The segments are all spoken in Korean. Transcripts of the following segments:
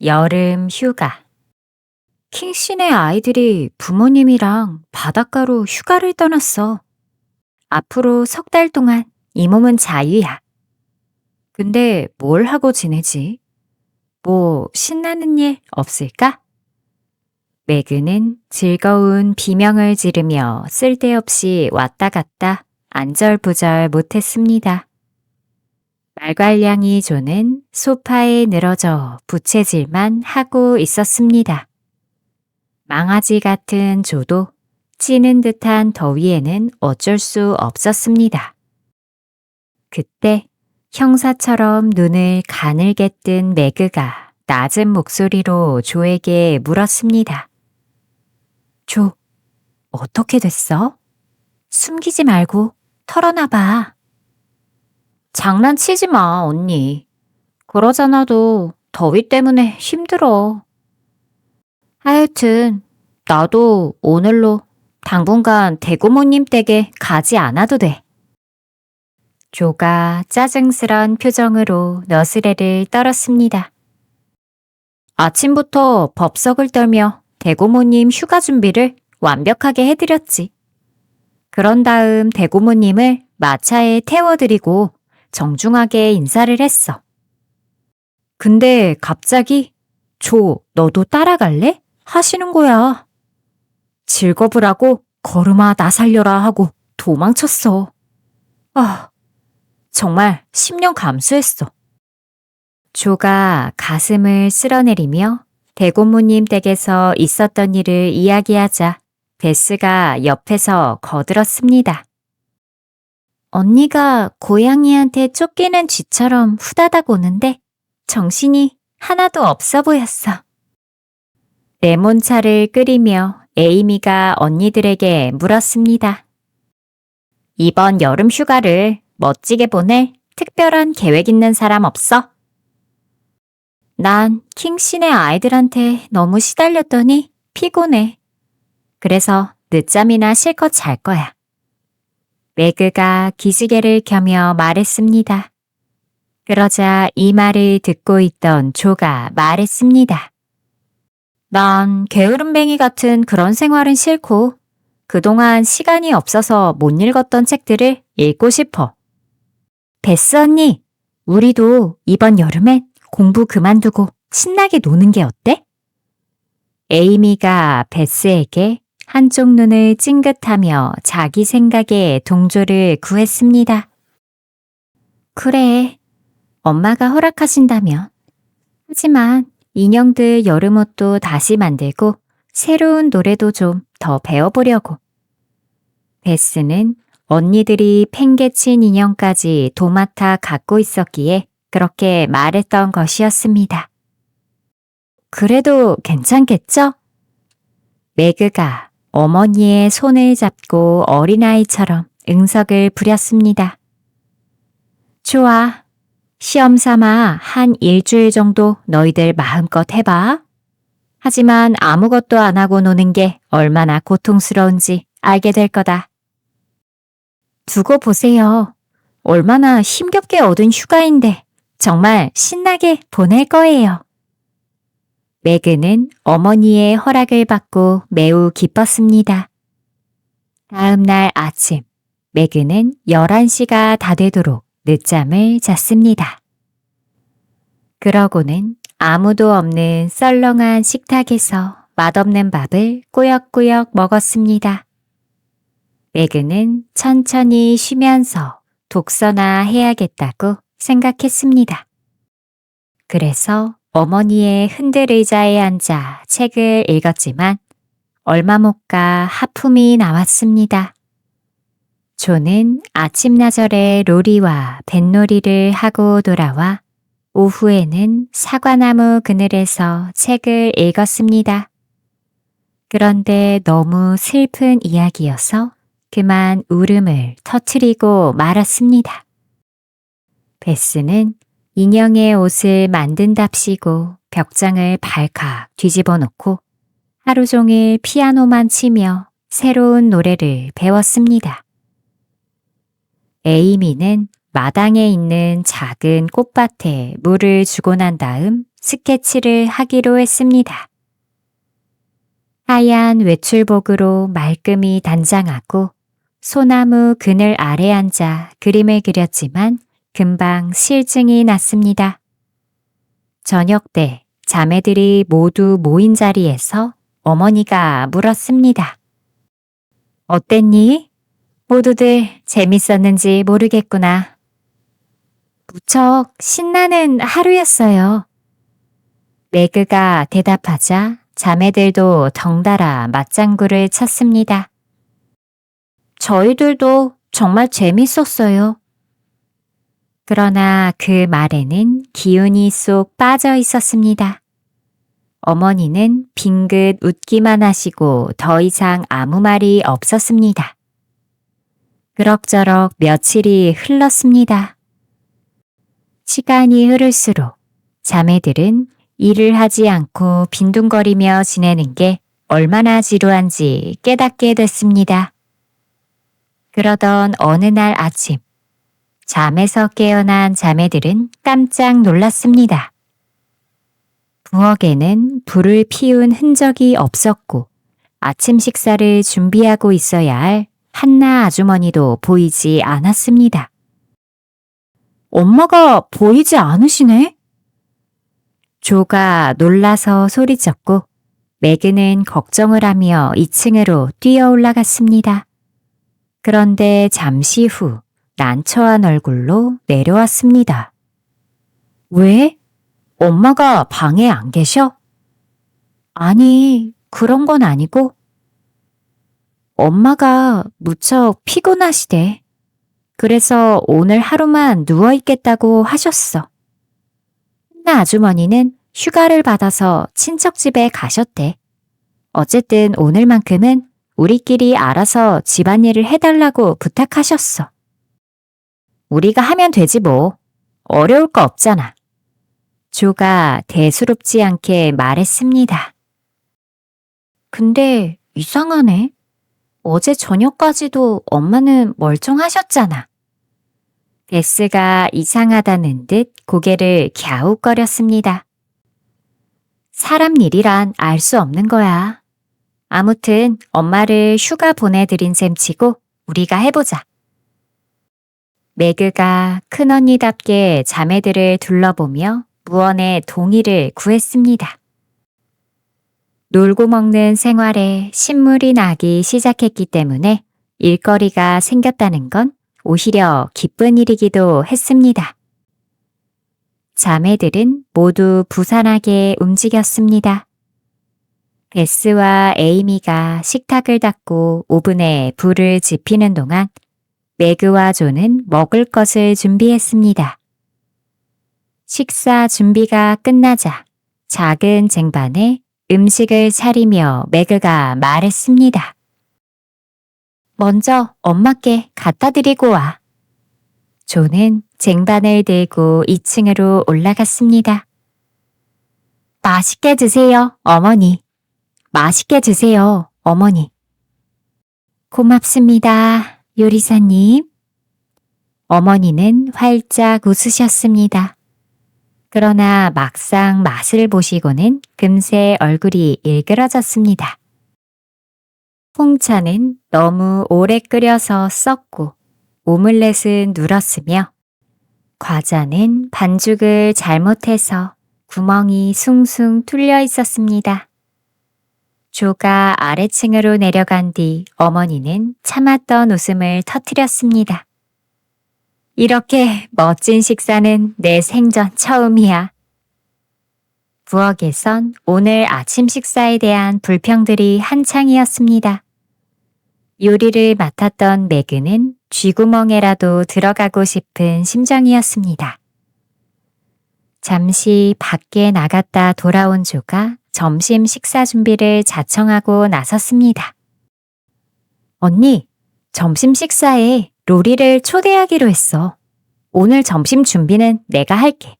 여름 휴가. 킹씨네 아이들이 부모님이랑 바닷가로 휴가를 떠났어. 앞으로 석 달 동안 이 몸은 자유야. 근데 뭘 하고 지내지? 뭐 신나는 일 없을까? 매그는 즐거운 비명을 지르며 쓸데없이 왔다 갔다 안절부절 못했습니다. 말괄량이 조는 소파에 늘어져 부채질만 하고 있었습니다. 망아지 같은 조도 찌는 듯한 더위에는 어쩔 수 없었습니다. 그때 형사처럼 눈을 가늘게 뜬 매그가 낮은 목소리로 조에게 물었습니다. 조, 어떻게 됐어? 숨기지 말고 털어놔봐. 장난치지 마, 언니. 그러잖아도 더위 때문에 힘들어. 하여튼 나도 오늘로 당분간 대고모님 댁에 가지 않아도 돼. 조가 짜증스런 표정으로 너스레를 떨었습니다. 아침부터 법석을 떨며 대고모님 휴가 준비를 완벽하게 해드렸지. 그런 다음 대고모님을 마차에 태워드리고 정중하게 인사를 했어. 근데 갑자기 조, 너도 따라갈래? 하시는 거야. 즐거우라고 걸음아 나 살려라 하고 도망쳤어. 아, 정말 10년 감수했어. 조가 가슴을 쓸어내리며 대고모님 댁에서 있었던 일을 이야기하자 베스가 옆에서 거들었습니다. 언니가 고양이한테 쫓기는 쥐처럼 후다닥 오는데 정신이 하나도 없어 보였어. 레몬차를 끓이며 에이미가 언니들에게 물었습니다. 이번 여름 휴가를 멋지게 보낼 특별한 계획 있는 사람 없어? 난 킹씨네 아이들한테 너무 시달렸더니 피곤해. 그래서 늦잠이나 실컷 잘 거야. 매그가 기지개를 켜며 말했습니다. 그러자 이 말을 듣고 있던 조가 말했습니다. 난 게으름뱅이 같은 그런 생활은 싫고 그동안 시간이 없어서 못 읽었던 책들을 읽고 싶어. 베스 언니, 우리도 이번 여름엔 공부 그만두고 신나게 노는 게 어때? 에이미가 베스에게 한쪽 눈을 찡긋하며 자기 생각에 동조를 구했습니다. 그래, 엄마가 허락하신다면. 하지만 인형들 여름옷도 다시 만들고 새로운 노래도 좀 더 배워보려고. 베스는 언니들이 팽개친 인형까지 도맡아 갖고 있었기에 그렇게 말했던 것이었습니다. 그래도 괜찮겠죠? 매그가 어머니의 손을 잡고 어린아이처럼 응석을 부렸습니다. 좋아. 시험 삼아 한 일주일 정도 너희들 마음껏 해봐. 하지만 아무것도 안 하고 노는 게 얼마나 고통스러운지 알게 될 거다. 두고 보세요. 얼마나 힘겹게 얻은 휴가인데 정말 신나게 보낼 거예요. 매그는 어머니의 허락을 받고 매우 기뻤습니다. 다음 날 아침, 매그는 11시가 다 되도록 늦잠을 잤습니다. 그러고는 아무도 없는 썰렁한 식탁에서 맛없는 밥을 꾸역꾸역 먹었습니다. 매그는 천천히 쉬면서 독서나 해야겠다고 생각했습니다. 그래서 어머니의 흔들 의자에 앉아 책을 읽었지만 얼마 못 가 하품이 나왔습니다. 조는 아침나절에 로리와 뱃놀이를 하고 돌아와 오후에는 사과나무 그늘에서 책을 읽었습니다. 그런데 너무 슬픈 이야기여서 그만 울음을 터뜨리고 말았습니다. 베스는 인형의 옷을 만든답시고 벽장을 발칵 뒤집어 놓고 하루 종일 피아노만 치며 새로운 노래를 배웠습니다. 에이미는 마당에 있는 작은 꽃밭에 물을 주고 난 다음 스케치를 하기로 했습니다. 하얀 외출복으로 말끔히 단장하고 소나무 그늘 아래 앉아 그림을 그렸지만 금방 실증이 났습니다. 저녁 때 자매들이 모두 모인 자리에서 어머니가 물었습니다. 어땠니? 모두들 재밌었는지 모르겠구나. 무척 신나는 하루였어요. 매그가 대답하자 자매들도 덩달아 맞장구를 쳤습니다. 저희들도 정말 재밌었어요. 그러나 그 말에는 기운이 쏙 빠져 있었습니다. 어머니는 빙긋 웃기만 하시고 더 이상 아무 말이 없었습니다. 그럭저럭 며칠이 흘렀습니다. 시간이 흐를수록 자매들은 일을 하지 않고 빈둥거리며 지내는 게 얼마나 지루한지 깨닫게 됐습니다. 그러던 어느 날 아침, 잠에서 깨어난 자매들은 깜짝 놀랐습니다. 부엌에는 불을 피운 흔적이 없었고 아침 식사를 준비하고 있어야 할 한나 아주머니도 보이지 않았습니다. 엄마가 보이지 않으시네? 조가 놀라서 소리쳤고 매그는 걱정을 하며 2층으로 뛰어 올라갔습니다. 그런데 잠시 후 난처한 얼굴로 내려왔습니다. 왜? 엄마가 방에 안 계셔? 아니, 그런 건 아니고 엄마가 무척 피곤하시대. 그래서 오늘 하루만 누워있겠다고 하셨어. 한나 아주머니는 휴가를 받아서 친척 집에 가셨대. 어쨌든 오늘만큼은 우리끼리 알아서 집안일을 해달라고 부탁하셨어. 우리가 하면 되지 뭐. 어려울 거 없잖아. 조가 대수롭지 않게 말했습니다. 근데 이상하네. 어제 저녁까지도 엄마는 멀쩡하셨잖아. 베스가 이상하다는 듯 고개를 갸웃거렸습니다. 사람 일이란 알 수 없는 거야. 아무튼 엄마를 휴가 보내드린 셈 치고 우리가 해보자. 매그가 큰언니답게 자매들을 둘러보며 무언의 동의를 구했습니다. 놀고 먹는 생활에 신물이 나기 시작했기 때문에 일거리가 생겼다는 건 오히려 기쁜 일이기도 했습니다. 자매들은 모두 부산하게 움직였습니다. 베스와 에이미가 식탁을 닦고 오븐에 불을 지피는 동안 매그와 조는 먹을 것을 준비했습니다. 식사 준비가 끝나자 작은 쟁반에 음식을 차리며 매그가 말했습니다. 먼저 엄마께 갖다 드리고 와. 조는 쟁반을 들고 2층으로 올라갔습니다. 맛있게 드세요, 어머니. 맛있게 드세요, 어머니. 고맙습니다, 요리사님. 어머니는 활짝 웃으셨습니다. 그러나 막상 맛을 보시고는 금세 얼굴이 일그러졌습니다. 홍차는 너무 오래 끓여서 썩고 오믈렛은 눌었으며 과자는 반죽을 잘못해서 구멍이 숭숭 뚫려 있었습니다. 조가 아래층으로 내려간 뒤 어머니는 참았던 웃음을 터뜨렸습니다. 이렇게 멋진 식사는 내 생전 처음이야. 부엌에선 오늘 아침 식사에 대한 불평들이 한창이었습니다. 요리를 맡았던 매그는 쥐구멍에라도 들어가고 싶은 심정이었습니다. 잠시 밖에 나갔다 돌아온 조가 점심 식사 준비를 자청하고 나섰습니다. 언니, 점심 식사에 로리를 초대하기로 했어. 오늘 점심 준비는 내가 할게.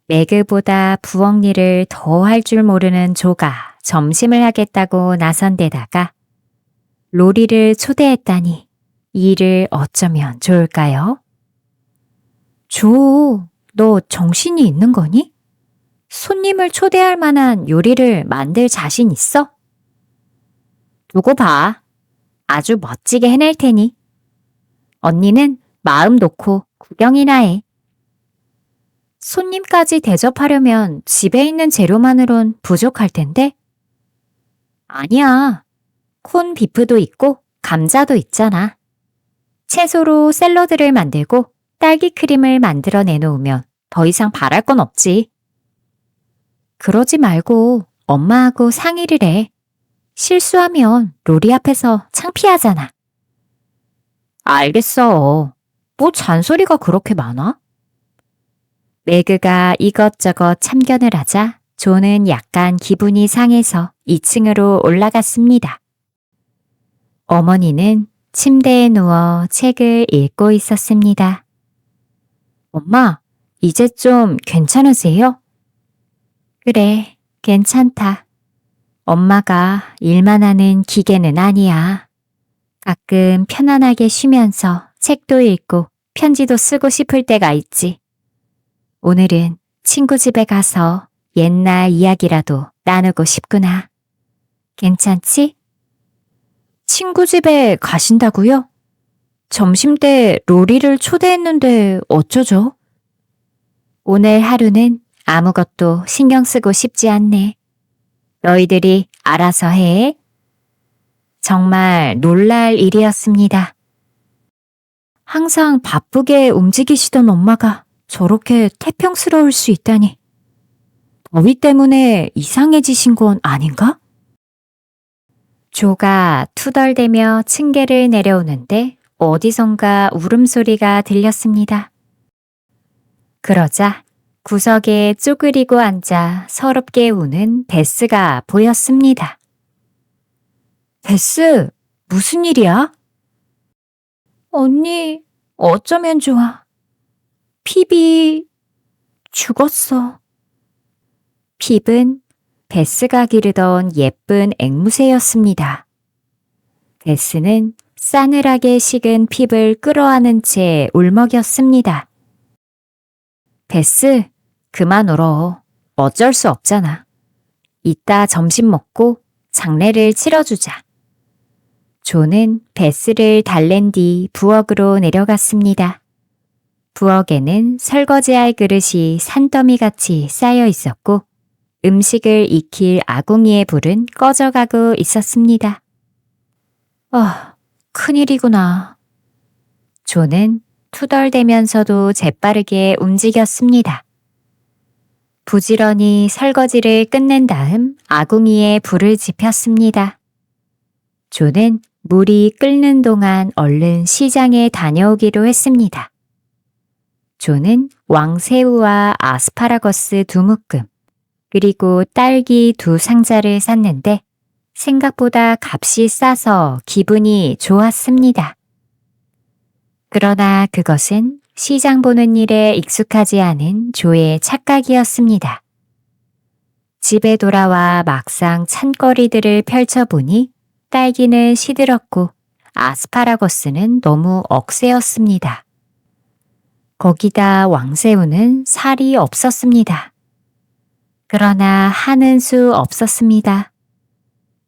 매그보다 부엌 일을 더 할 줄 모르는 조가 점심을 하겠다고 나선 데다가 로리를 초대했다니 이 일을 어쩌면 좋을까요? 조, 너 정신이 있는 거니? 손님을 초대할 만한 요리를 만들 자신 있어? 두고 봐. 아주 멋지게 해낼 테니. 언니는 마음 놓고 구경이나 해. 손님까지 대접하려면 집에 있는 재료만으론 부족할 텐데? 아니야. 콘 비프도 있고 감자도 있잖아. 채소로 샐러드를 만들고 딸기 크림을 만들어 내놓으면 더 이상 바랄 건 없지. 그러지 말고 엄마하고 상의를 해. 실수하면 로리 앞에서 창피하잖아. 알겠어. 뭐 잔소리가 그렇게 많아? 매그가 이것저것 참견을 하자 존은 약간 기분이 상해서 2층으로 올라갔습니다. 어머니는 침대에 누워 책을 읽고 있었습니다. 엄마, 이제 좀 괜찮으세요? 그래, 괜찮다. 엄마가 일만 하는 기계는 아니야. 가끔 편안하게 쉬면서 책도 읽고 편지도 쓰고 싶을 때가 있지. 오늘은 친구 집에 가서 옛날 이야기라도 나누고 싶구나. 괜찮지? 친구 집에 가신다고요? 점심때 로리를 초대했는데 어쩌죠? 오늘 하루는 아무것도 신경 쓰고 싶지 않네. 너희들이 알아서 해. 정말 놀랄 일이었습니다. 항상 바쁘게 움직이시던 엄마가 저렇게 태평스러울 수 있다니. 더위 때문에 이상해지신 건 아닌가? 조가 투덜대며 층계를 내려오는데 어디선가 울음소리가 들렸습니다. 그러자 구석에 쪼그리고 앉아 서럽게 우는 베스가 보였습니다. 베스, 무슨 일이야? 언니, 어쩌면 좋아. 핍이 죽었어. 핍은 베스가 기르던 예쁜 앵무새였습니다. 베스는 싸늘하게 식은 핍을 끌어안은 채 울먹였습니다. 베스, 그만 울어. 어쩔 수 없잖아. 이따 점심 먹고 장례를 치러주자. 조는 베스를 달랜 뒤 부엌으로 내려갔습니다. 부엌에는 설거지할 그릇이 산더미같이 쌓여 있었고 음식을 익힐 아궁이의 불은 꺼져가고 있었습니다. 큰일이구나. 조는 투덜대면서도 재빠르게 움직였습니다. 부지런히 설거지를 끝낸 다음 아궁이에 불을 지폈습니다. 조는 물이 끓는 동안 얼른 시장에 다녀오기로 했습니다. 조는 왕새우와 아스파라거스 2묶음, 그리고 딸기 2상자를 샀는데 생각보다 값이 싸서 기분이 좋았습니다. 그러나 그것은 시장 보는 일에 익숙하지 않은 조의 착각이었습니다. 집에 돌아와 막상 찬거리들을 펼쳐보니 딸기는 시들었고 아스파라거스는 너무 억세였습니다. 거기다 왕새우는 살이 없었습니다. 그러나 하는 수 없었습니다.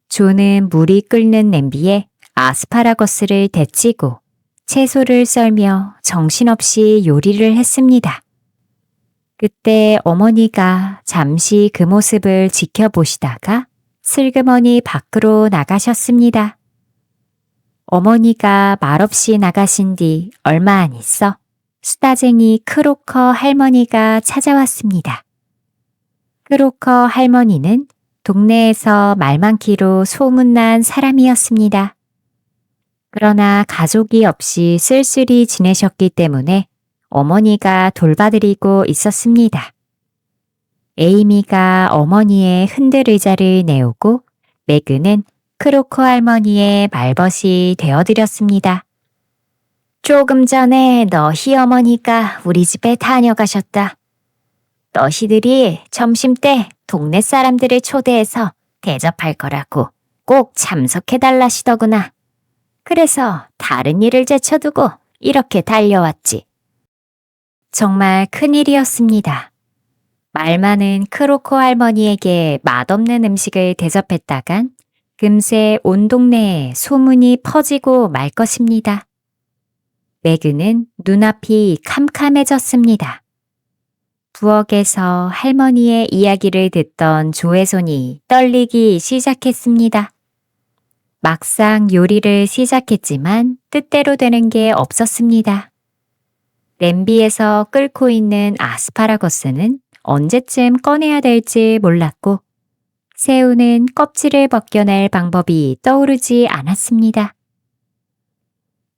조는 물이 끓는 냄비에 아스파라거스를 데치고 채소를 썰며 정신없이 요리를 했습니다. 그때 어머니가 잠시 그 모습을 지켜보시다가 슬그머니 밖으로 나가셨습니다. 어머니가 말없이 나가신 뒤 얼마 안 있어 수다쟁이 크로커 할머니가 찾아왔습니다. 크로커 할머니는 동네에서 말 많기로 소문난 사람이었습니다. 그러나 가족이 없이 쓸쓸히 지내셨기 때문에 어머니가 돌봐드리고 있었습니다. 에이미가 어머니의 흔들 의자를 내오고 매그는 크로커 할머니의 말벗이 되어드렸습니다. 조금 전에 너희 어머니가 우리 집에 다녀가셨다. 너희들이 점심때 동네 사람들을 초대해서 대접할 거라고 꼭 참석해달라시더구나. 그래서 다른 일을 제쳐두고 이렇게 달려왔지. 정말 큰일이었습니다. 말 많은 크로코 할머니에게 맛없는 음식을 대접했다간 금세 온 동네에 소문이 퍼지고 말 것입니다. 매그는 눈앞이 캄캄해졌습니다. 부엌에서 할머니의 이야기를 듣던 조의 손이 떨리기 시작했습니다. 막상 요리를 시작했지만 뜻대로 되는 게 없었습니다. 냄비에서 끓고 있는 아스파라거스는 언제쯤 꺼내야 될지 몰랐고 새우는 껍질을 벗겨낼 방법이 떠오르지 않았습니다.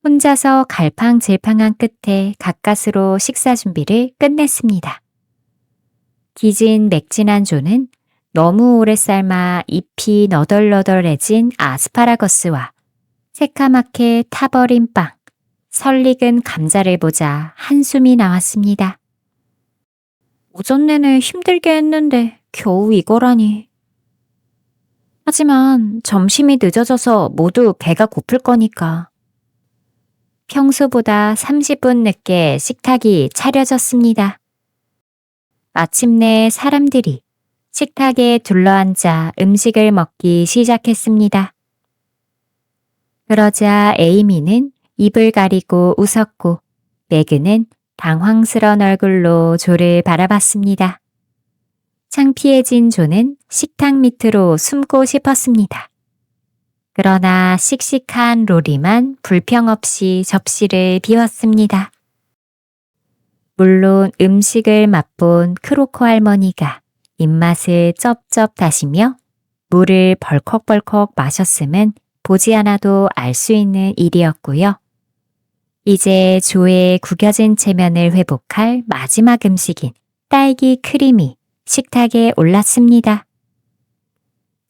혼자서 갈팡질팡한 끝에 가까스로 식사 준비를 끝냈습니다. 기진 맥진한 조는 너무 오래 삶아 잎이 너덜너덜해진 아스파라거스와 새카맣게 타버린 빵, 설익은 감자를 보자 한숨이 나왔습니다. 오전 내내 힘들게 했는데 겨우 이거라니. 하지만 점심이 늦어져서 모두 배가 고플 거니까. 평소보다 30분 늦게 식탁이 차려졌습니다. 마침내 사람들이 식탁에 둘러앉아 음식을 먹기 시작했습니다. 그러자 에이미는 입을 가리고 웃었고 매그는 당황스런 얼굴로 조를 바라봤습니다. 창피해진 조는 식탁 밑으로 숨고 싶었습니다. 그러나 씩씩한 로리만 불평 없이 접시를 비웠습니다. 물론 음식을 맛본 크로코 할머니가 입맛을 쩝쩝 다시며 물을 벌컥벌컥 마셨음은 보지 않아도 알 수 있는 일이었고요. 이제 조의 구겨진 체면을 회복할 마지막 음식인 딸기 크림이 식탁에 올랐습니다.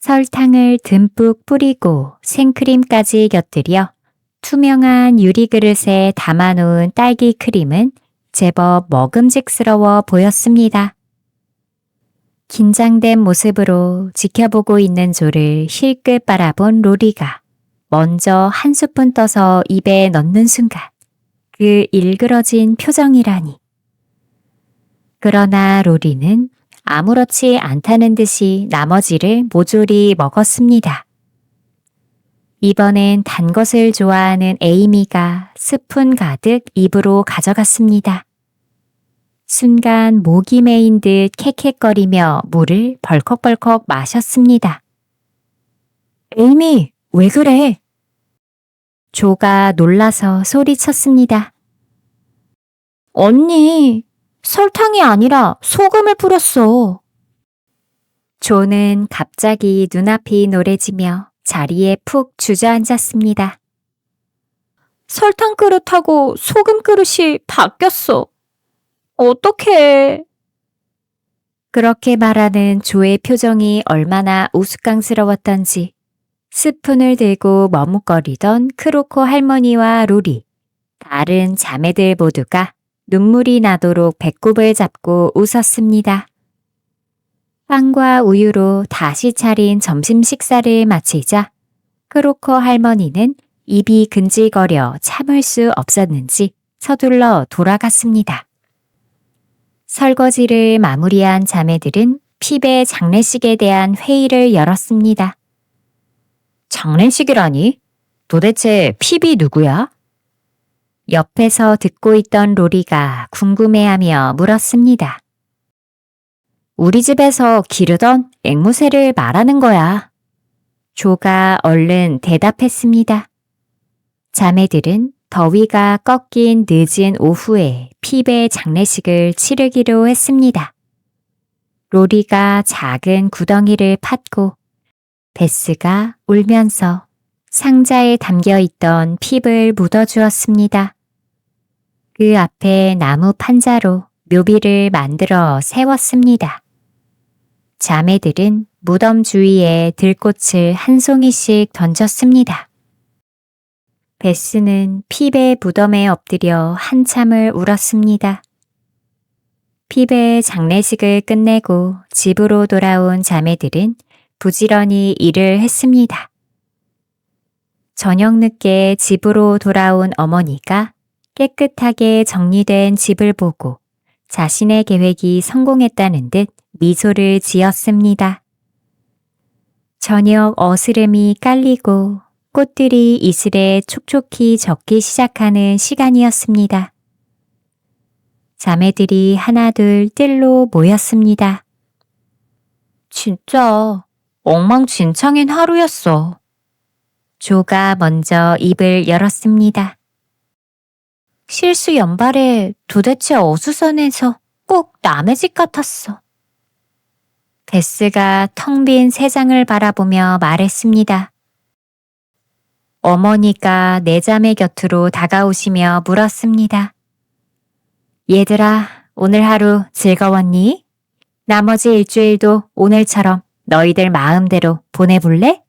설탕을 듬뿍 뿌리고 생크림까지 곁들여 투명한 유리 그릇에 담아놓은 딸기 크림은 제법 먹음직스러워 보였습니다. 긴장된 모습으로 지켜보고 있는 조를 힐끗 바라본 로리가 먼저 한 스푼 떠서 입에 넣는 순간 그 일그러진 표정이라니. 그러나 로리는 아무렇지 않다는 듯이 나머지를 모조리 먹었습니다. 이번엔 단 것을 좋아하는 에이미가 스푼 가득 입으로 가져갔습니다. 순간 목이 메인 듯 캑캑거리며 물을 벌컥벌컥 마셨습니다. 에이미, 왜 그래? 조가 놀라서 소리쳤습니다. 언니, 설탕이 아니라 소금을 뿌렸어. 조는 갑자기 눈앞이 노래지며 자리에 푹 주저앉았습니다. 설탕 그릇하고 소금 그릇이 바뀌었어. 어떡해. 그렇게 말하는 조의 표정이 얼마나 우스꽝스러웠던지 스푼을 들고 머뭇거리던 크로코 할머니와 로리, 다른 자매들 모두가 눈물이 나도록 배꼽을 잡고 웃었습니다. 빵과 우유로 다시 차린 점심 식사를 마치자 크로코 할머니는 입이 근질거려 참을 수 없었는지 서둘러 돌아갔습니다. 설거지를 마무리한 자매들은 핍의 장례식에 대한 회의를 열었습니다. 장례식이라니? 도대체 핍이 누구야? 옆에서 듣고 있던 로리가 궁금해하며 물었습니다. 우리 집에서 기르던 앵무새를 말하는 거야. 조가 얼른 대답했습니다. 자매들은 더위가 꺾인 늦은 오후에 핍의 장례식을 치르기로 했습니다. 로리가 작은 구덩이를 팠고 베스가 울면서 상자에 담겨있던 핍을 묻어주었습니다. 그 앞에 나무 판자로 묘비를 만들어 세웠습니다. 자매들은 무덤 주위에 들꽃을 한 송이씩 던졌습니다. 베스는 핍의 무덤에 엎드려 한참을 울었습니다. 핍의 장례식을 끝내고 집으로 돌아온 자매들은 부지런히 일을 했습니다. 저녁 늦게 집으로 돌아온 어머니가 깨끗하게 정리된 집을 보고 자신의 계획이 성공했다는 듯 미소를 지었습니다. 저녁 어스름이 깔리고 꽃들이 이슬에 촉촉히 젖기 시작하는 시간이었습니다. 자매들이 하나둘 뜰로 모였습니다. 진짜 엉망진창인 하루였어. 조가 먼저 입을 열었습니다. 실수 연발에 도대체 어수선해서 꼭 남의 집 같았어. 베스가 텅 빈 세상을 바라보며 말했습니다. 어머니가 내 자매 곁으로 다가오시며 물었습니다. 얘들아, 오늘 하루 즐거웠니? 나머지 일주일도 오늘처럼 너희들 마음대로 보내볼래?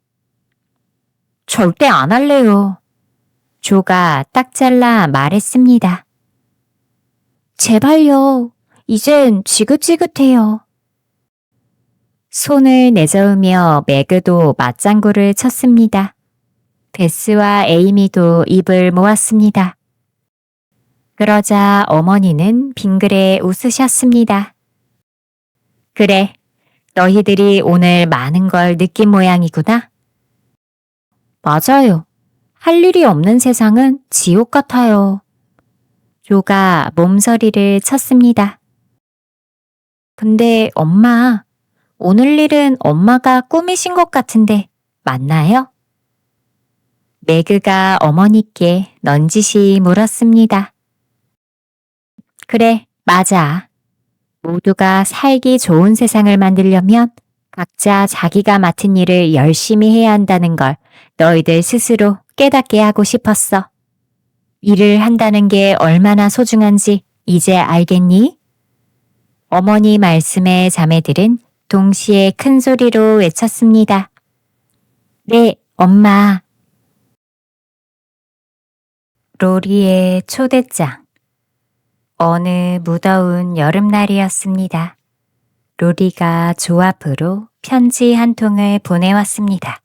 절대 안 할래요. 조가 딱 잘라 말했습니다. 제발요. 이젠 지긋지긋해요. 손을 내저으며 매그도 맞장구를 쳤습니다. 베스와 에이미도 입을 모았습니다. 그러자 어머니는 빙그레 웃으셨습니다. 그래, 너희들이 오늘 많은 걸 느낀 모양이구나. 맞아요. 할 일이 없는 세상은 지옥 같아요. 조가 몸서리를 쳤습니다. 근데 엄마, 오늘 일은 엄마가 꾸미신 것 같은데 맞나요? 매그가 어머니께 넌지시 물었습니다. 그래, 맞아. 모두가 살기 좋은 세상을 만들려면 각자 자기가 맡은 일을 열심히 해야 한다는 걸 너희들 스스로 깨닫게 하고 싶었어. 일을 한다는 게 얼마나 소중한지 이제 알겠니? 어머니 말씀에 자매들은 동시에 큰 소리로 외쳤습니다. 네, 엄마. 로리의 초대장. 어느 무더운 여름날이었습니다. 로리가 조 앞으로 편지 한 통을 보내왔습니다.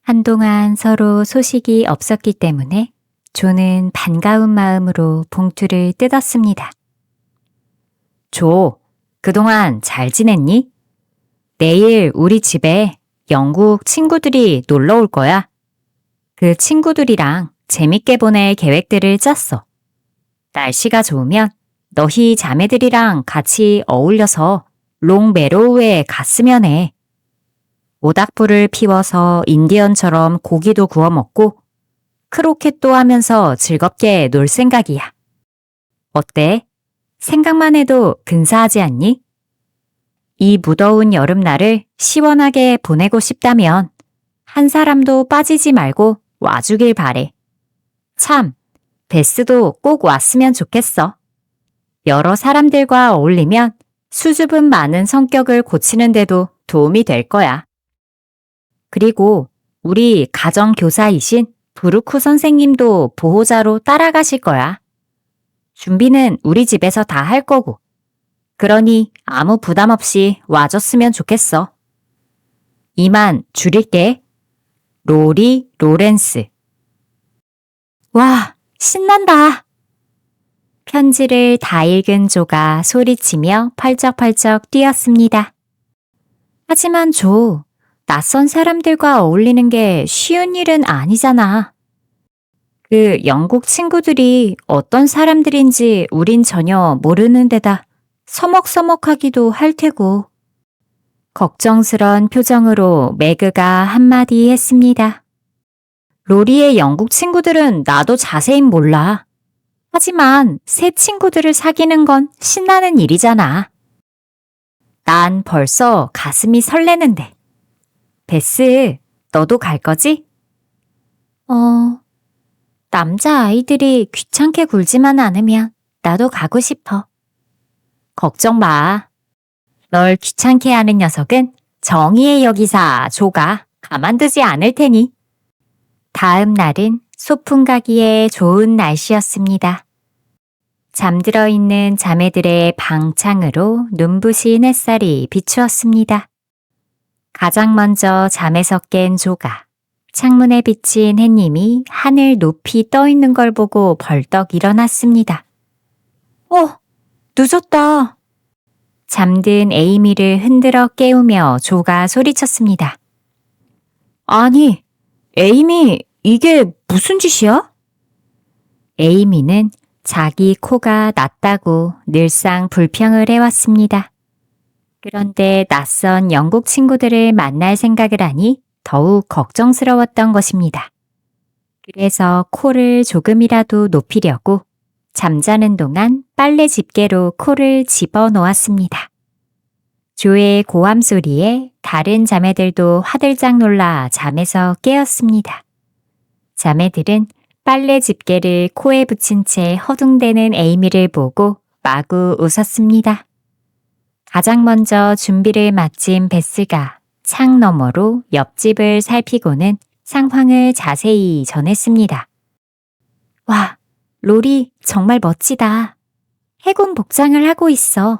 한동안 서로 소식이 없었기 때문에 조는 반가운 마음으로 봉투를 뜯었습니다. 조, 그동안 잘 지냈니? 내일 우리 집에 영국 친구들이 놀러 올 거야. 그 친구들이랑 재밌게 보낼 계획들을 짰어. 날씨가 좋으면 너희 자매들이랑 같이 어울려서 롱메로우에 갔으면 해. 모닥불을 피워서 인디언처럼 고기도 구워 먹고 크로켓도 하면서 즐겁게 놀 생각이야. 어때? 생각만 해도 근사하지 않니? 이 무더운 여름날을 시원하게 보내고 싶다면 한 사람도 빠지지 말고 와주길 바래. 참, 베스도 꼭 왔으면 좋겠어. 여러 사람들과 어울리면 수줍음 많은 성격을 고치는데도 도움이 될 거야. 그리고 우리 가정교사이신 브루크 선생님도 보호자로 따라가실 거야. 준비는 우리 집에서 다 할 거고. 그러니 아무 부담 없이 와줬으면 좋겠어. 이만 줄일게. 로리 로렌스. 와, 신난다. 편지를 다 읽은 조가 소리치며 펄쩍펄쩍 뛰었습니다. 하지만 조, 낯선 사람들과 어울리는 게 쉬운 일은 아니잖아. 그 영국 친구들이 어떤 사람들인지 우린 전혀 모르는 데다 서먹서먹하기도 할 테고. 걱정스런 표정으로 매그가 한마디 했습니다. 로리의 영국 친구들은 나도 자세히 몰라. 하지만 새 친구들을 사귀는 건 신나는 일이잖아. 난 벌써 가슴이 설레는데. 베스, 너도 갈 거지? 남자아이들이 귀찮게 굴지만 않으면 나도 가고 싶어. 걱정 마. 널 귀찮게 하는 녀석은 정의의 여기사 조가 가만두지 않을 테니. 다음 날은 소풍 가기에 좋은 날씨였습니다. 잠들어 있는 자매들의 방창으로 눈부신 햇살이 비추었습니다. 가장 먼저 잠에서 깬 조가 창문에 비친 햇님이 하늘 높이 떠 있는 걸 보고 벌떡 일어났습니다. 늦었다. 잠든 에이미를 흔들어 깨우며 조가 소리쳤습니다. 아니, 에이미, 이게 무슨 짓이야? 에이미는 자기 코가 낮다고 늘상 불평을 해왔습니다. 그런데 낯선 영국 친구들을 만날 생각을 하니 더욱 걱정스러웠던 것입니다. 그래서 코를 조금이라도 높이려고 잠자는 동안 빨래 집게로 코를 집어넣었습니다. 조의 고함 소리에 다른 자매들도 화들짝 놀라 잠에서 깨었습니다. 자매들은 빨래 집게를 코에 붙인 채 허둥대는 에이미를 보고 마구 웃었습니다. 가장 먼저 준비를 마친 베스가 창 너머로 옆집을 살피고는 상황을 자세히 전했습니다. 와, 로리 정말 멋지다. 해군 복장을 하고 있어.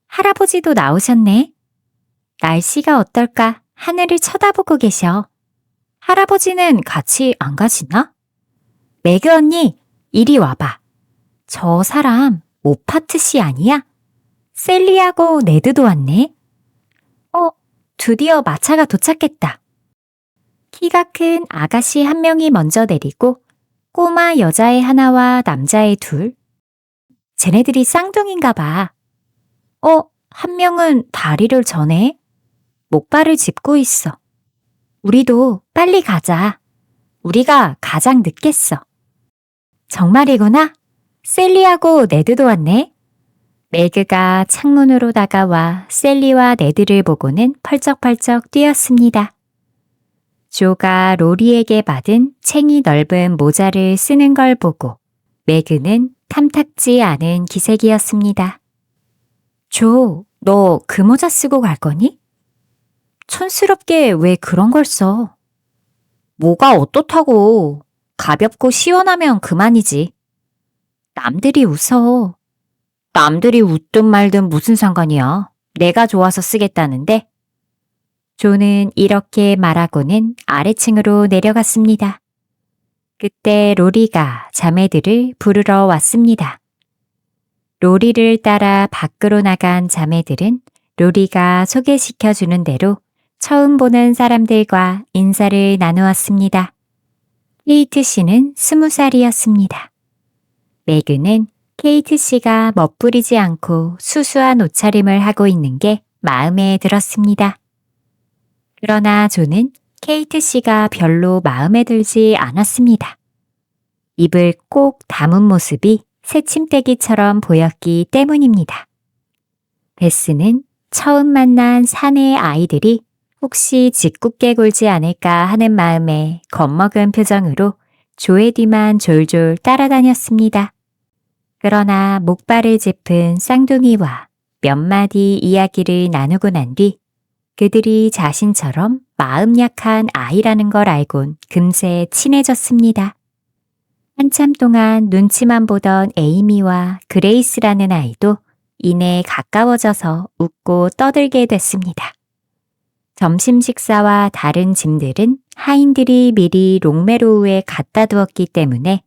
할아버지도 나오셨네. 날씨가 어떨까 하늘을 쳐다보고 계셔. 할아버지는 같이 안 가시나? 매그 언니, 이리 와봐. 저 사람 모파트 씨 아니야? 셀리하고 네드도 왔네. 드디어 마차가 도착했다. 키가 큰 아가씨 한 명이 먼저 내리고 꼬마 여자애 하나와 남자애 둘. 쟤네들이 쌍둥이인가 봐. 한 명은 다리를 저네. 목발을 짚고 있어. 우리도 빨리 가자. 우리가 가장 늦겠어. 정말이구나. 셀리하고 네드도 왔네. 매그가 창문으로 다가와 셀리와 네드를 보고는 펄쩍펄쩍 뛰었습니다. 조가 로리에게 받은 챙이 넓은 모자를 쓰는 걸 보고 매그는 탐탁지 않은 기색이었습니다. 조, 너 그 모자 쓰고 갈 거니? 촌스럽게 왜 그런 걸 써? 뭐가 어떻다고. 가볍고 시원하면 그만이지. 남들이 웃어. 남들이 웃든 말든 무슨 상관이야. 내가 좋아서 쓰겠다는데. 조는 이렇게 말하고는 아래층으로 내려갔습니다. 그때 로리가 자매들을 부르러 왔습니다. 로리를 따라 밖으로 나간 자매들은 로리가 소개시켜주는 대로 처음 보는 사람들과 인사를 나누었습니다. 케이트 씨는 20살이었습니다. 매그는 케이트 씨가 멋부리지 않고 수수한 옷차림을 하고 있는 게 마음에 들었습니다. 그러나 조는 케이트 씨가 별로 마음에 들지 않았습니다. 입을 꼭 다문 모습이 새침대기처럼 보였기 때문입니다. 베스는 처음 만난 사내 아이들이 혹시 짓궂게 굴지 않을까 하는 마음에 겁먹은 표정으로 조의 뒤만 졸졸 따라다녔습니다. 그러나 목발을 짚은 쌍둥이와 몇 마디 이야기를 나누고 난 뒤 그들이 자신처럼 마음 약한 아이라는 걸 알곤 금세 친해졌습니다. 한참 동안 눈치만 보던 에이미와 그레이스라는 아이도 이내 가까워져서 웃고 떠들게 됐습니다. 점심 식사와 다른 짐들은 하인들이 미리 롱메로우에 갖다 두었기 때문에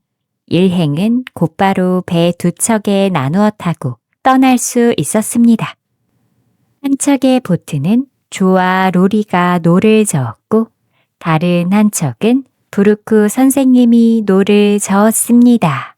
일행은 곧바로 배 두 척에 나누어 타고 떠날 수 있었습니다. 한 척의 보트는 조와 로리가 노를 저었고 다른 한 척은 브루크 선생님이 노를 저었습니다.